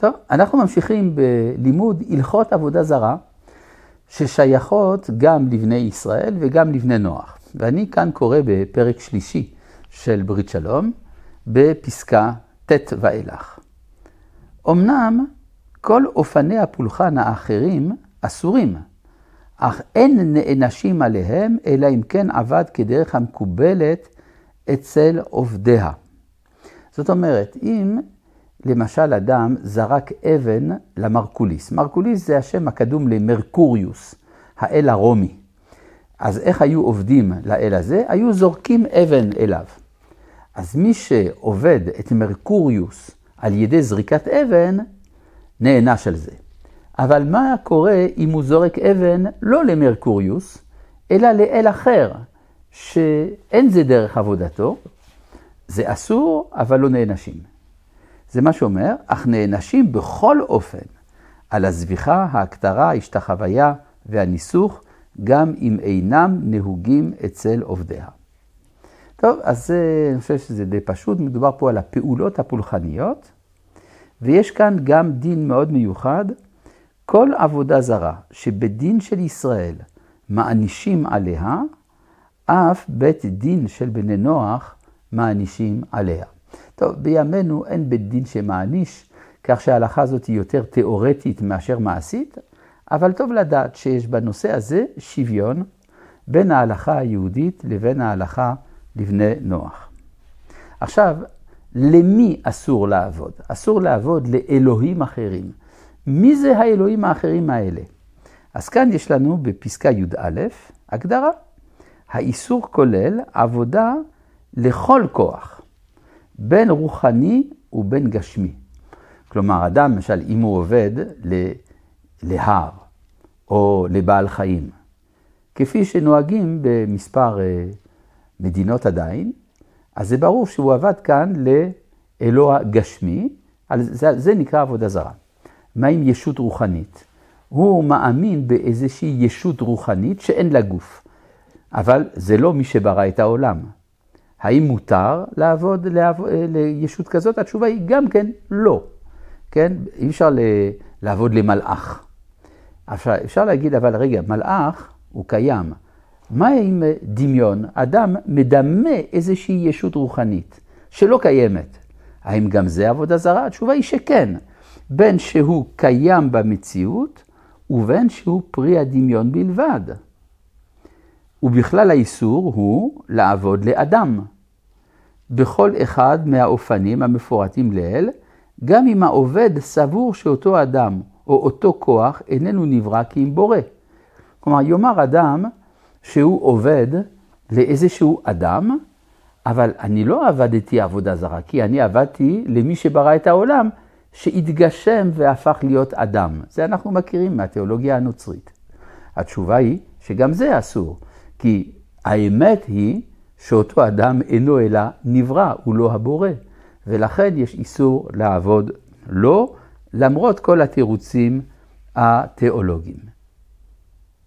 טוב, אנחנו ממשיכים בלימוד הלכות עבודה זרה, ששייכות גם לבני ישראל וגם לבני נוח. ואני כאן קורא בפרק שלישי של ברית שלום, בפסקה ט' ואילך. אמנם כל אופני הפולחן האחרים אסורים, אך אין נענשים עליהם, אלא אם כן עבד כדרך המקובלת אצל עובדיה. זאת אומרת, אם למשל אדם זרק אבן למרקוליס. מרקוליס זה השם הקדום למרקוריוס, האל הרומי. אז איך היו עובדים לאל הזה? היו זורקים אבן אליו. אז מי שעובד את מרקוריוס על ידי זריקת אבן, נענש על זה. אבל מה קורה אם הוא זורק אבן לא למרקוריוס, אלא לאל אחר, שאין זה דרך עבודתו? זה אסור, אבל לא נענשים. זה מה שאומר, אך נענשים בכל אופן על הזביחה, ההקטרה, ההשתחוויה והניסוך, גם אם אינם נהוגים אצל עובדיה. טוב, אז אני חושב שזה די פשוט, מדובר פה על הפעולות הפולחניות, ויש כאן גם דין מאוד מיוחד, כל עבודה זרה שבדין של ישראל מענישים עליה, אף בית דין של בני נוח מענישים עליה. טוב, בימינו אין בית דין שמעניש, כך שההלכה הזאת היא יותר תיאורטית מאשר מעשית, אבל טוב לדעת שיש בנושא הזה שוויון בין ההלכה היהודית לבין ההלכה לבני נוח. עכשיו, למי אסור לעבוד? אסור לעבוד לאלוהים אחרים. מי זה האלוהים האחרים האלה? אז כאן יש לנו בפסקה י"א הגדרה. האיסור כולל עבודה לכל כוח, בין רוחני ובין גשמי. כלומר, אדם, למשל, אם הוא עובד להר או לבעל חיים, כפי שנוהגים במספר מדינות עדיין, אז זה ברור שהוא עבד כאן לאלוה גשמי, זה נקרא עבודה זרה. מה עם ישות רוחנית? הוא מאמין באיזושהי ישות רוחנית שאין לה גוף, אבל זה לא מי שברא את העולם. האם מותר לעבוד לישות כזאת? התשובה היא גם כן לא. כן? אי אפשר לעבוד למלאך. אפשר להגיד, אבל רגע, מלאך הוא קיים. מה עם דמיון? אדם מדמה איזושהי ישות רוחנית שלא קיימת. האם גם זה עבודה זרה? התשובה היא שכן. בין שהוא קיים במציאות ובין שהוא פרי הדמיון בלבד. ובכלל האיסור הוא לעבוד לאדם. בכל אחד מהאופנים המפורטים לעיל, גם אם העובד סבור שאותו אדם או אותו כוח איננו נברא כי אם בורא. כלומר, יאמר אדם שהוא עובד לאיזשהו אדם, אבל אני לא עבדתי עבודה זרה, כי אני עבדתי למי שברא את העולם, שהתגשם והפך להיות אדם. זה אנחנו מכירים מהתיאולוגיה הנוצרית. התשובה היא שגם זה אסור, כי האמת היא שאותו אדם אינו אלא נברא, הוא לא הבורא, ולכן יש איסור לעבוד לו, למרות כל התירוצים התיאולוגיים.